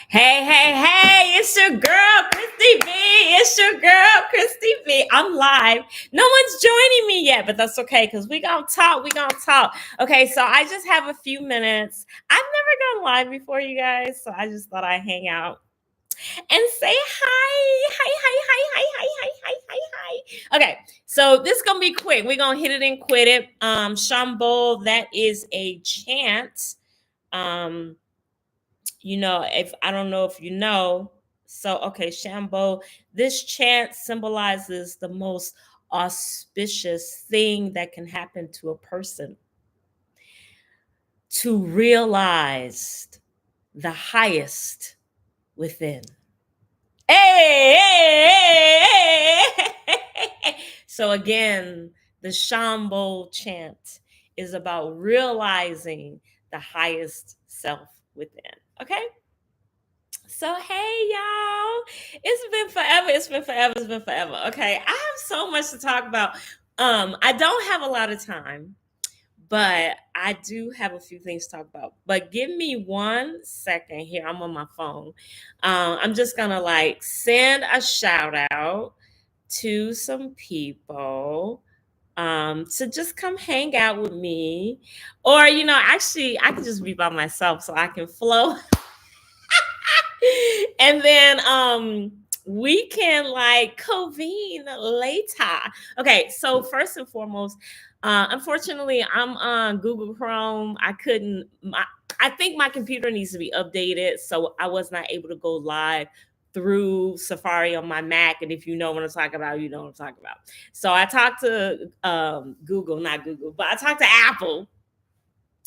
Hey, it's your girl, Christy B. It's your girl, Christy B. I'm live. No one's joining me yet, but that's okay because we gonna talk. Okay, so I just have a few minutes. I've never gone live before, you guys, so I just thought I'd hang out and say hi. Okay, so this is gonna be quick. We're gonna hit it and quit it. Shambol, that is a chant. If I don't know if you know. So, okay, Shambo, this chant symbolizes the most auspicious thing that can happen to a person: to realize the highest within. Hey. So again, the Shambo chant is about realizing the highest self within. Okay? So hey y'all, it's been forever. It's been forever. It's been forever. Okay, I have so much to talk about. I don't have a lot of time, but I do have a few things to talk about. But give me 1 second here. I'm on my phone. I'm just gonna like send a shout out to some people to just come hang out with me, or actually, I can just be by myself so I can flow. And then we can like convene later. Okay, so first and foremost, unfortunately, I'm on Google Chrome. I think my computer needs to be updated, so I was not able to go live through Safari on my Mac. And if you know what I'm talking about, you know what I'm talking about. So I talked to Google, not Google, but I talked to Apple,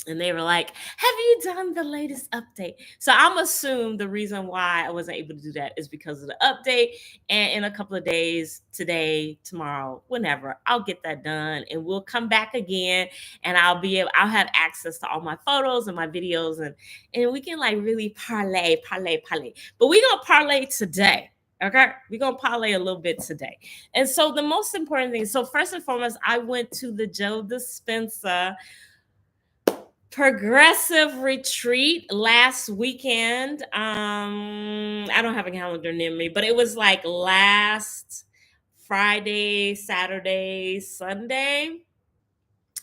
and they were like, "Have you done the latest update?" So I'm assume the reason why I wasn't able to do that is because of the update. And in a couple of days, today, tomorrow, whenever, I'll get that done, and we'll come back again, and I'll have access to all my photos and my videos, and we can like really parlay. But we're gonna parlay today. Okay, we're gonna parlay a little bit today. And so the most important thing, so first and foremost, I went to the Joe Dispensa progressive retreat last weekend. I don't have a calendar near me, but it was like last Friday, Saturday, Sunday.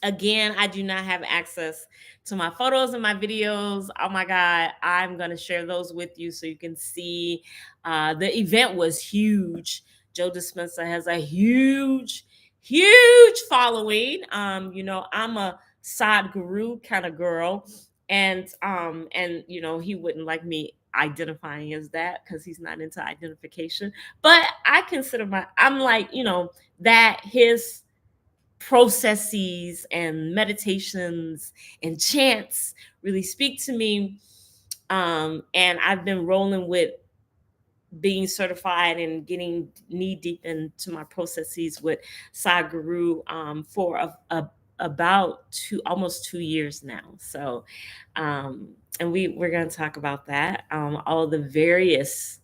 Again, I do not have access to my photos and my videos. Oh my God, I'm going to share those with you so you can see. The event was huge. Joe Dispenza has a huge following. I'm a Sadhguru kind of girl. And he wouldn't like me identifying as that because he's not into identification. But I consider I'm like, that his processes and meditations and chants really speak to me. And I've been rolling with being certified and getting knee deep into my processes with Sadhguru for about almost 2 years now. So, and we're going to talk about that, all the various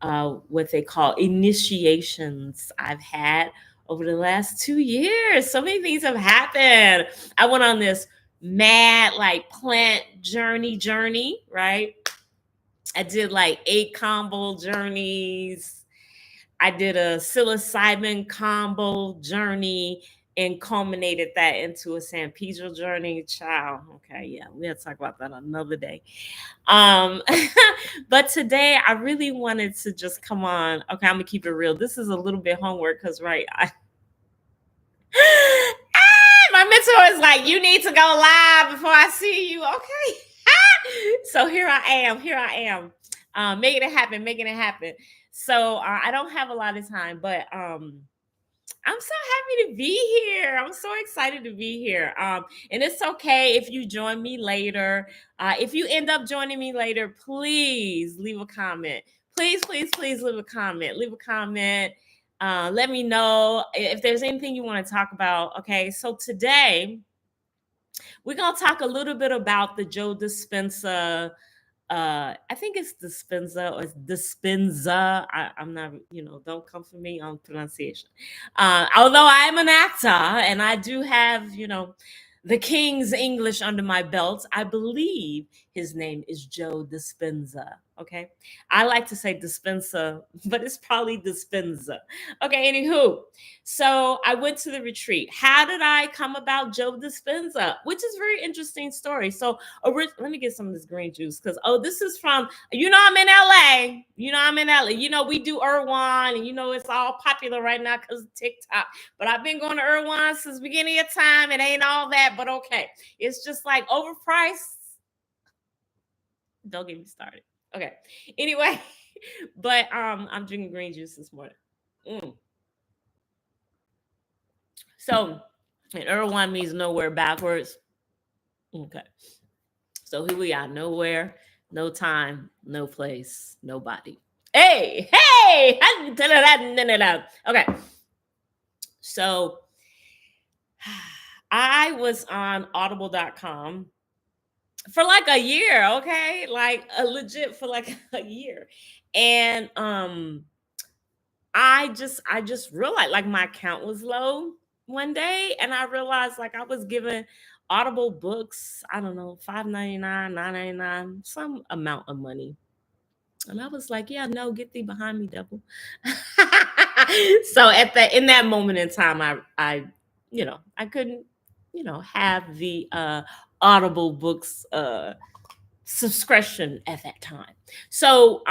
what they call initiations I've had over the last 2 years. So many things have happened. I went on this mad like plant journey, right? I did like 8 combo journeys. I did a psilocybin combo journey and culminated that into a San Pedro journey. Child. Okay, yeah, we'll talk about that another day. Um, but today I really wanted to just come on. Okay, I'm gonna keep it real. This is a little bit homework because my mentor is like, you need to go live before I see you. Okay. So here I am, making it happen. So I don't have a lot of time, but I'm so happy to be here. I'm so excited to be here. And it's okay if you join me later. If you end up joining me later, please leave a comment. Please leave a comment. Leave a comment. Let me know if there's anything you want to talk about. Okay, so today we're gonna talk a little bit about the Joe Dispenza. I think it's Dispenza or it's Dispenza. I'm not, don't come for me on pronunciation. Although I am an actor and I do have, the King's English under my belt, I believe his name is Joe Dispenza. Okay. I like to say Dispensa, but it's probably Dispenza. Okay. Anywho, so I went to the retreat. How did I come about Joe Dispenza? Which is a very interesting story. So let me get some of this green juice because this is from I'm in LA. I'm in LA. We do Irwan, and it's all popular right now because of TikTok. But I've been going to Irwan since the beginning of time. It ain't all that, but okay. It's just like overpriced. Don't get me started. Okay. Anyway, but I'm drinking green juice this morning. So, and Irwan means nowhere backwards. Okay. So here we are. Nowhere, no time, no place, nobody. Hey. Okay. So I was on audible.com for like a year, okay? Like a legit for like a year. And I just realized like my account was low one day, and I realized like I was giving Audible books, I don't know, $5.99, $9.99, some amount of money. And I was like, yeah, no, get thee behind me, devil. So in that moment in time, I couldn't, have the Audible books subscription at that time. So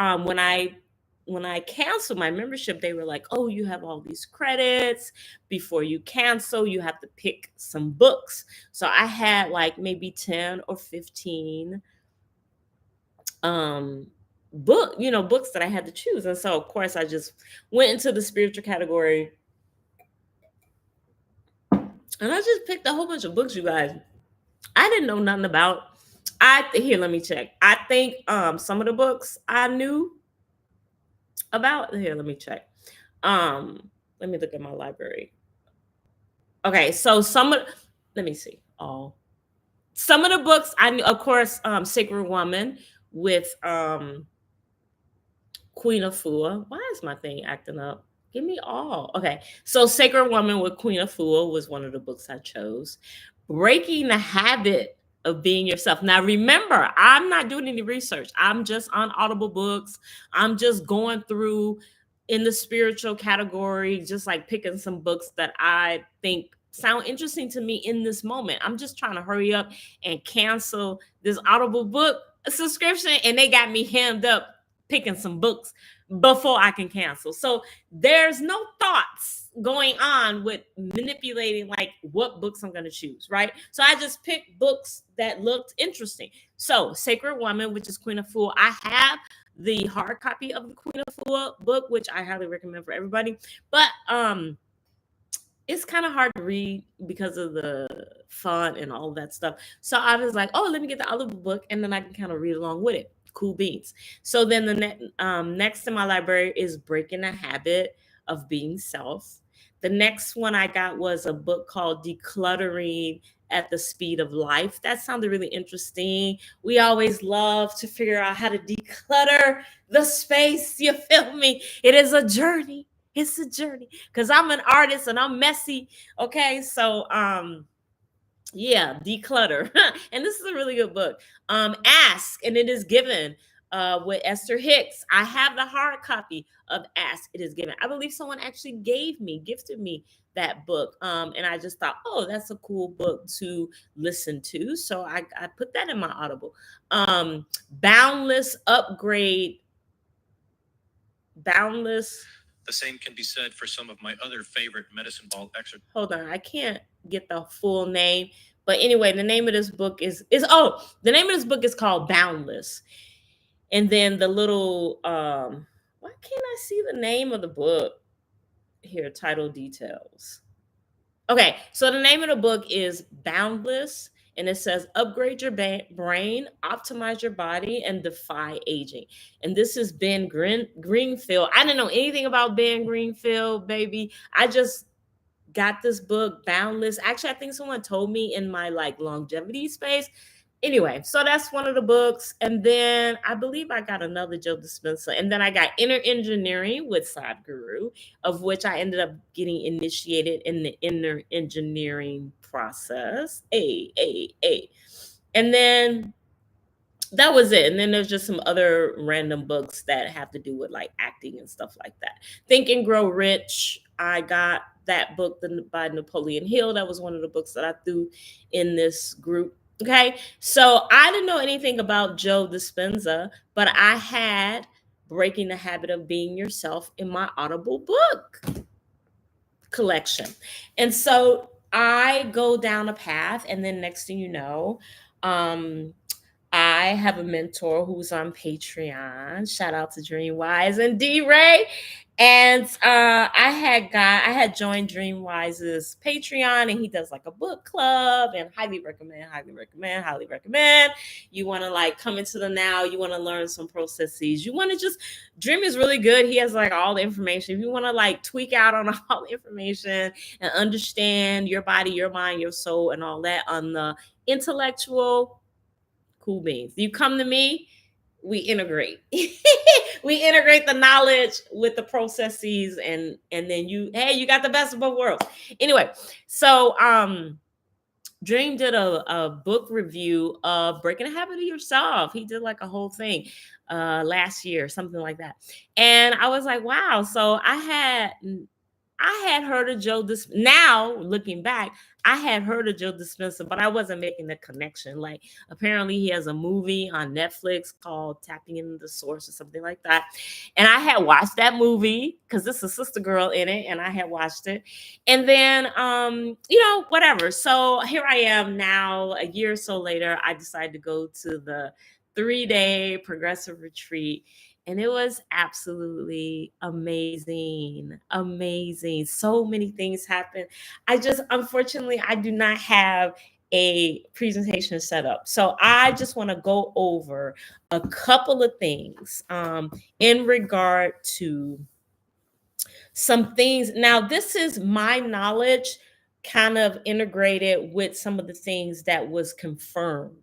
when I canceled my membership, they were like, "Oh, you have all these credits. Before you cancel, you have to pick some books." So I had like maybe 10 or 15 um books that I had to choose. And so of course I just went into the spiritual category, and I just picked a whole bunch of books, you guys. I didn't know nothing about. I Here, let me check. I think some of the books I knew about. Here, let me check. Let me look at my library. Okay, so let me see. All Some of the books I knew, of course, Sacred Woman with Queen of Fua. Why is my thing acting up? Give me all. Okay. So Sacred Woman with Queen of Fua was one of the books I chose. Breaking the Habit of Being Yourself. Now remember, I'm not doing any research. I'm just on Audible Books. I'm just going through in the spiritual category, just like picking some books that I think sound interesting to me in this moment. I'm just trying to hurry up and cancel this Audible book subscription, and they got me hemmed up picking some books before I can cancel. So there's no thoughts going on with manipulating like what books I'm going to choose, right? So I just picked books that looked interesting. So Sacred Woman, which is Queen of Fool, I have the hard copy of the Queen of Fool book, which I highly recommend for everybody. But it's kind of hard to read because of the font and all of that stuff. So I was like, oh, let me get the other book, and then I can kind of read along with it. Cool beans. So then next in my library is Breaking the Habit of Being Self. The next one I got was a book called Decluttering at the Speed of Life. That sounded really interesting. We always love to figure out how to declutter the space. You feel me? It is a journey. It's a journey because I'm an artist and I'm messy. Okay, so yeah, Declutter. And this is a really good book. Ask and It Is Given with Esther Hicks. I have the hard copy of Ask It Is Given. I believe someone actually gifted me that book. And I just thought, oh, that's a cool book to listen to. So I put that in my Audible. Boundless Upgrade. Boundless. The same can be said for some of my other favorite medicine ball exercises. Hold on, I can't get the full name. But anyway, the name of this book is called Boundless. And then the little why can't I see the name of the book? Here, title details. Okay, so the name of the book is Boundless, and it says upgrade your brain, optimize your body, and defy aging. And this is Ben Greenfield. I didn't know anything about Ben Greenfield, baby. I just got this book, Boundless. Actually, I think someone told me in my like longevity space. Anyway, so that's one of the books. And then I believe I got another Joe Dispenza. And then I got Inner Engineering with Sadhguru, of which I ended up getting initiated in the inner engineering process. And then that was it. And then there's just some other random books that have to do with like acting and stuff like that. Think and Grow Rich. I got that book by Napoleon Hill. That was one of the books that I threw in this group. Okay. So I didn't know anything about Joe Dispenza, but I had Breaking the Habit of Being Yourself in my Audible book collection. And so I go down a path, and then next thing you know, I have a mentor who's on Patreon. Shout out to Dream Wise and D Ray. And I had joined Dream Wise's Patreon, and he does like a book club, and highly recommend. You want to like come into the now, you want to learn some processes. You want to just Dream is really good. He has like all the information. If you want to like tweak out on all the information and understand your body, your mind, your soul, and all that on the intellectual Cool beans. You come to me, we integrate. We integrate the knowledge with the processes, and then you got the best of both worlds. Anyway, so Dream did a book review of Breaking the Habit of Yourself. He did like a whole thing last year, something like that. And I was like, wow. So I had heard of Joe now looking back, I had heard of Joe Dispenza, but I wasn't making the connection. Like apparently he has a movie on Netflix called Tapping into the Source or something like that. And I had watched that movie because this is a sister girl in it, and I had watched it. And then whatever. So here I am now, a year or so later, I decided to go to the 3-day progressive retreat. And it was absolutely amazing. Amazing. So many things happened. Unfortunately, I do not have a presentation set up. So I just want to go over a couple of things in regard to some things. Now, this is my knowledge kind of integrated with some of the things that was confirmed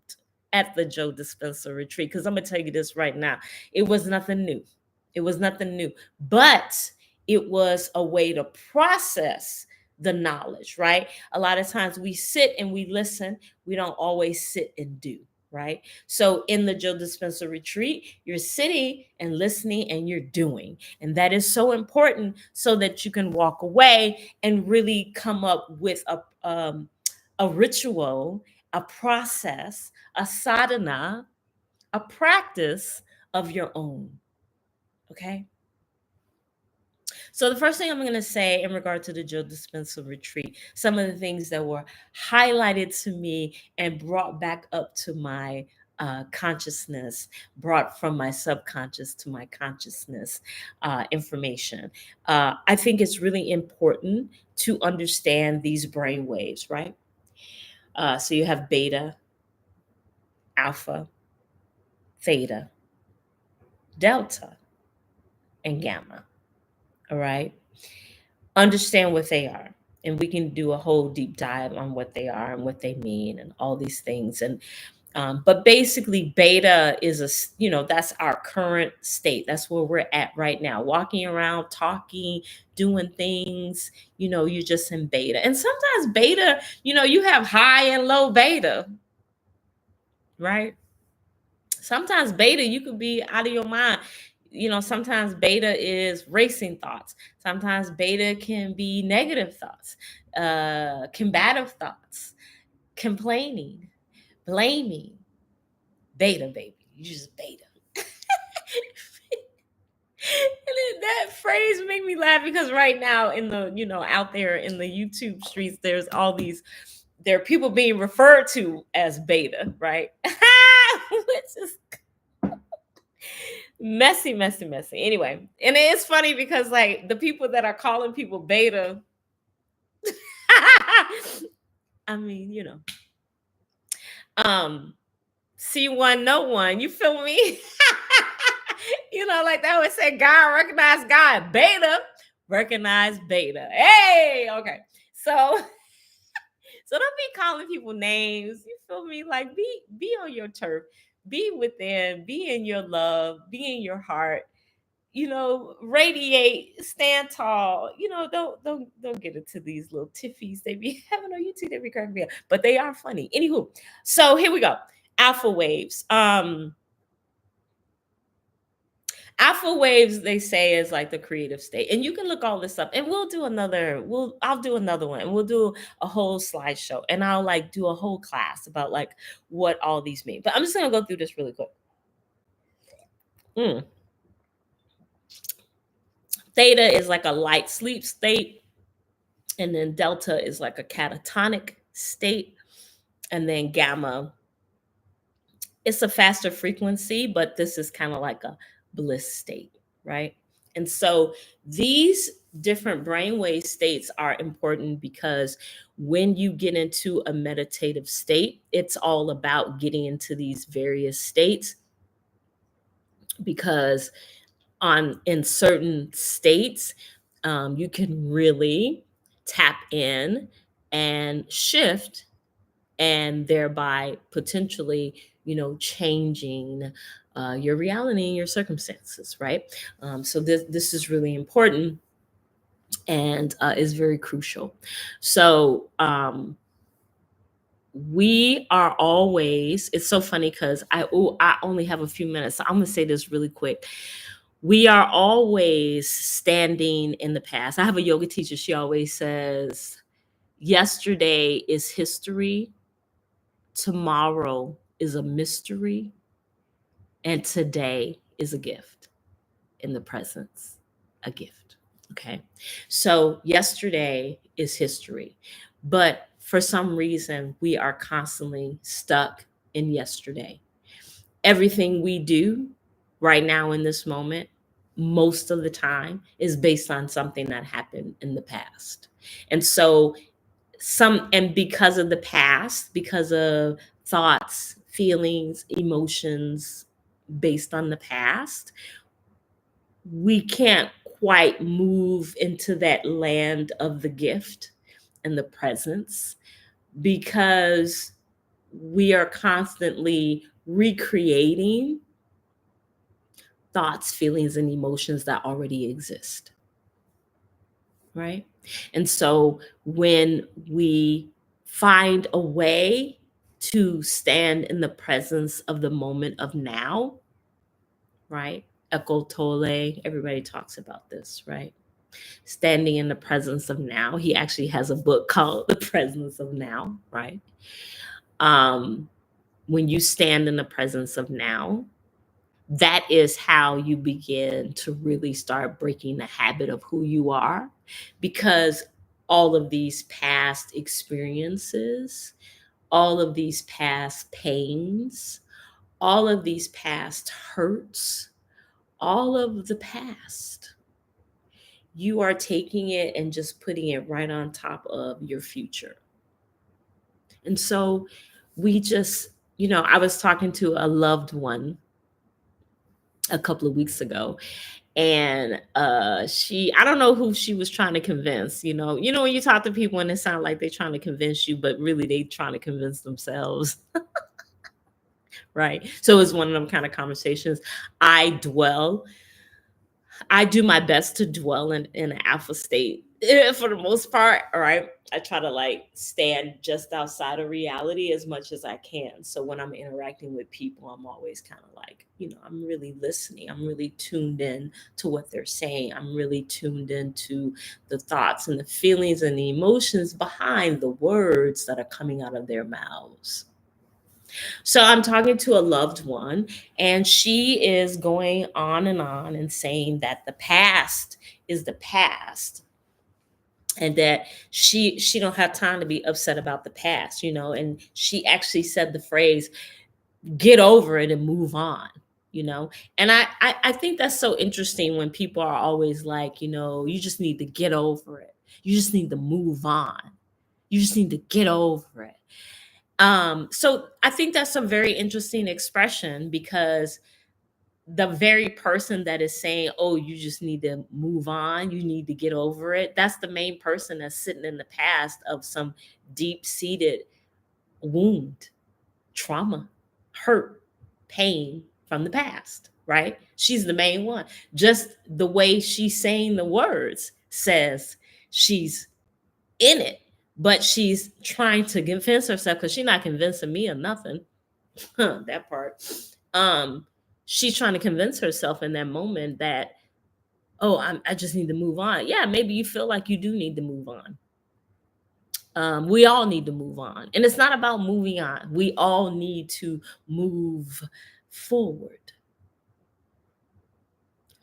at the Joe Dispenza retreat. Because I'm going to tell you this right now. It was nothing new. It was nothing new. But it was a way to process the knowledge, right? A lot of times we sit and we listen. We don't always sit and do, right? So in the Joe Dispenza retreat, you're sitting and listening and you're doing. And that is so important so that you can walk away and really come up with a ritual, a process, a sadhana, a practice of your own. Okay. So the first thing I'm going to say in regard to the Joe Dispenza retreat, some of the things that were highlighted to me and brought back up to my consciousness, brought from my subconscious to my consciousness information. I think it's really important to understand these brain waves, right? So you have beta, alpha, theta, delta, and gamma. All right. Understand what they are. And we can do a whole deep dive on what they are and what they mean and all these things. And but basically, beta is that's our current state. That's where we're at right now. Walking around, talking, doing things. You're just in beta. And sometimes beta, you have high and low beta, right? Sometimes beta, you could be out of your mind. Sometimes beta is racing thoughts. Sometimes beta can be negative thoughts, combative thoughts, complaining, blaming. Beta, baby. You just beta. And that phrase made me laugh because right now in the, out there in the YouTube streets, there are people being referred to as beta, right? Which is messy, messy, messy. Anyway, and it's funny because like the people that are calling people beta, I mean, see one, know one. You feel me? Like that would say, God recognize God. Beta recognize beta. Hey, okay. So don't be calling people names. You feel me? Like be on your turf. Be within. Be in your love. Be in your heart. Radiate, stand tall. Don't get into these little tiffies they be having on YouTube. They be cracking me up, but they are funny. Anywho, so here we go. Alpha waves. Alpha waves, they say, is like the creative state, and you can look all this up. And I'll do another one, and we'll do a whole slideshow, and I'll like do a whole class about like what all these mean. But I'm just gonna go through this really quick. Theta is like a light sleep state. And then delta is like a catatonic state. And then gamma, it's a faster frequency, but this is kind of like a bliss state, right? And so these different brainwave states are important because when you get into a meditative state, it's all about getting into these various states, because in certain states, you can really tap in and shift, and thereby potentially, changing your reality and your circumstances, right? So this is really important and is very crucial. So we are always, it's so funny because I only have a few minutes, so I'm gonna say this really quick. We are always standing in the past. I have a yoga teacher, she always says, yesterday is history, tomorrow is a mystery, and today is a gift. In the presence, a gift. Okay. So yesterday is history, but for some reason, we are constantly stuck in yesterday. Everything we do right now in this moment, most of the time, is based on something that happened in the past. And so, and because of the past, because of thoughts, feelings, emotions based on the past, we can't quite move into that land of the gift and the presence because we are constantly recreating thoughts, feelings, and emotions that already exist. Right? And so when we find a way to stand in the presence of the moment of now, right? Eckhart Tolle, everybody talks about this, right? Standing in the presence of now. He actually has a book called The Presence of Now, right? When you stand in the presence of now, that is how you begin to really start breaking the habit of who you are, because all of these past experiences, all of these past pains, all of these past hurts, all of the past, you are taking it and just putting it right on top of your future. And so we just, I was talking to a loved one a couple of weeks ago, and I don't know who she was trying to convince. When you talk to people and it sounds like they're trying to convince you, but really they trying to convince themselves. Right? So it's one of them kind of conversations. I do my best to dwell in an alpha state for the most part. All right. I try to stand just outside of reality as much as I can. So when I'm interacting with people, I'm always kind of I'm really listening. I'm really tuned in to what they're saying. I'm really tuned into the thoughts and the feelings and the emotions behind the words that are coming out of their mouths. So I'm talking to a loved one, and she is going on and saying that the past is the past, and that she don't have time to be upset about the past, and she actually said the phrase, get over it and move on. And I think that's so interesting when people are always like, you just need to get over it, you just need to move on, you just need to get over it. So I think that's a very interesting expression, because the very person that is saying, oh, you just need to move on, you need to get over it, that's the main person that's sitting in the past of some deep-seated wound, trauma, hurt, pain from the past, right? She's the main one. Just the way she's saying the words says she's in it, but she's trying to convince herself, because she's not convincing me of nothing. That part. She's trying to convince herself in that moment that, oh, I just need to move on. Yeah, maybe you feel like you do need to move on. We all need to move on, and it's not about moving on. We all need to move forward.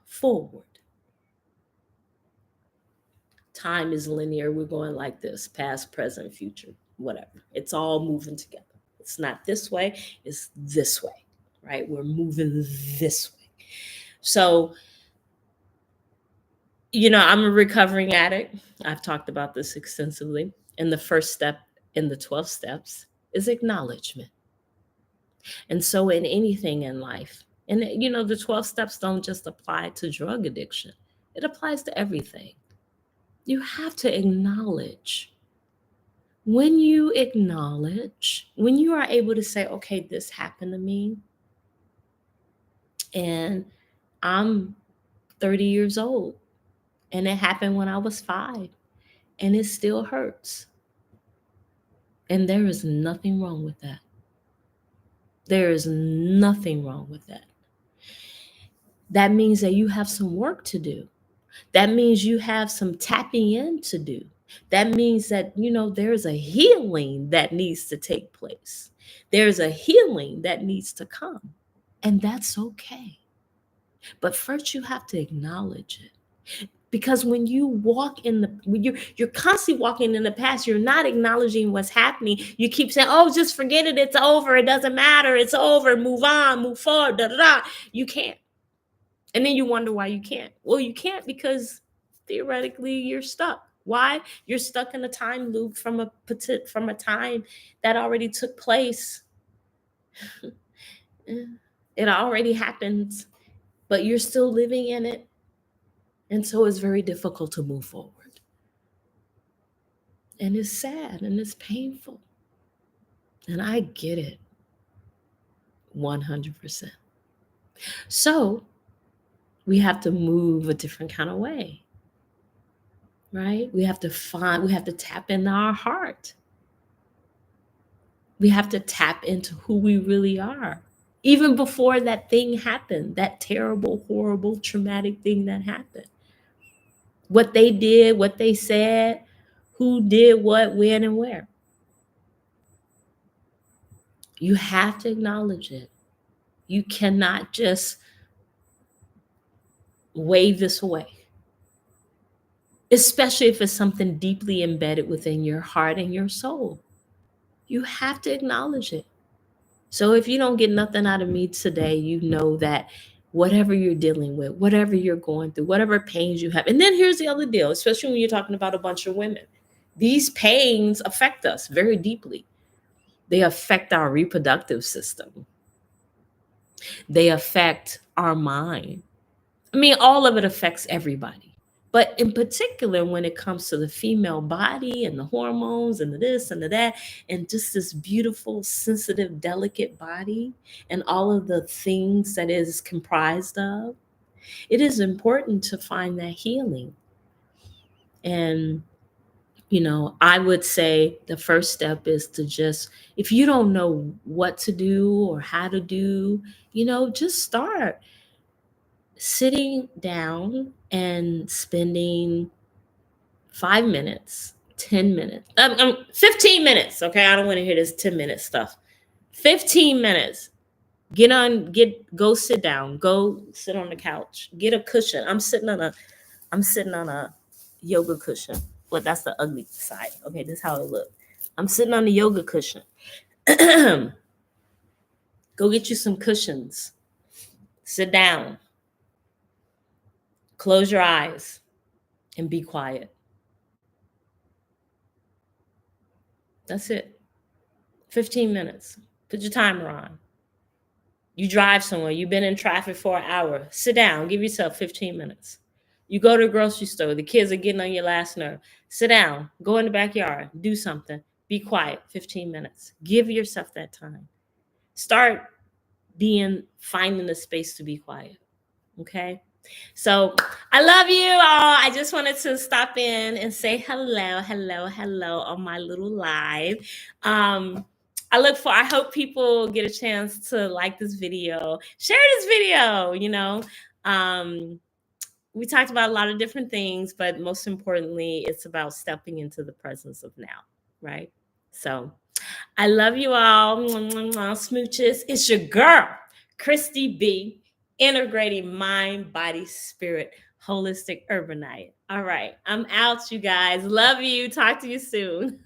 Forward. Time is linear. We're going like this: past, present, future, whatever. It's all moving together. It's not this way, it's this way, right? We're moving this way. So, I'm a recovering addict. I've talked about this extensively. And the first step in the 12 steps is acknowledgement. And so, in anything in life, and the 12 steps don't just apply to drug addiction, it applies to everything. You have to acknowledge When you acknowledge, when you are able to say, okay, this happened to me, and I'm 30 years old, and it happened when I was 5, and it still hurts. And there is nothing wrong with that. There is nothing wrong with that. That means that you have some work to do. That means you have some tapping in to do. That means that, there's a healing that needs to take place. There's a healing that needs to come. And that's okay. But first you have to acknowledge it. Because when you when you're constantly walking in the past, you're not acknowledging what's happening. You keep saying, oh, just forget it, it's over, it doesn't matter, it's over, move on, move forward, da da da. You can't. And then you wonder why you can't. Well, you can't because theoretically you're stuck. Why? You're stuck in a time loop from a time that already took place. It already happened, but you're still living in it. And so it's very difficult to move forward. And it's sad and it's painful. And I get it 100%. So we have to move a different kind of way, right? We have to tap into our heart. We have to tap into who we really are. Even before that thing happened, that terrible, horrible, traumatic thing that happened. What they did, what they said, who did what, when, and where. You have to acknowledge it. You cannot just wave this away, especially if it's something deeply embedded within your heart and your soul. You have to acknowledge it. So if you don't get nothing out of me today, you know that whatever you're dealing with, whatever you're going through, whatever pains you have. And then here's the other deal, especially when you're talking about a bunch of women. These pains affect us very deeply. They affect our reproductive system. They affect our mind. I mean, all of it affects everybody. But in particular, when it comes to the female body and the hormones and the this and the that, and just this beautiful, sensitive, delicate body and all of the things that is comprised of, it is important to find that healing. And, I would say the first step is to just, if you don't know what to do or how to do, just start sitting down and spending 5 minutes, 10 minutes, 15 minutes. Okay. I don't want to hear this 10-minute stuff. 15 minutes. Go sit down, go sit on the couch, get a cushion. I'm sitting on a yoga cushion. Well, that's the ugly side. Okay. This is how it looks. I'm sitting on the yoga cushion. Go get you some cushions. Sit down. Close your eyes and be quiet. That's it. 15 minutes. Put your timer on. You drive somewhere. You've been in traffic for an hour. Sit down. Give yourself 15 minutes. You go to the grocery store. The kids are getting on your last nerve. Sit down. Go in the backyard. Do something. Be quiet. 15 minutes. Give yourself that time. Start finding the space to be quiet. Okay? So I love you all. I just wanted to stop in and say hello on my little live. I hope people get a chance to like this video, share this video. We talked about a lot of different things, but most importantly, it's about stepping into the presence of now, right? So I love you all. Smooches. It's your girl, Christy B, integrating mind, body, spirit, holistic urbanite. All right. I'm out, you guys. Love you. Talk to you soon.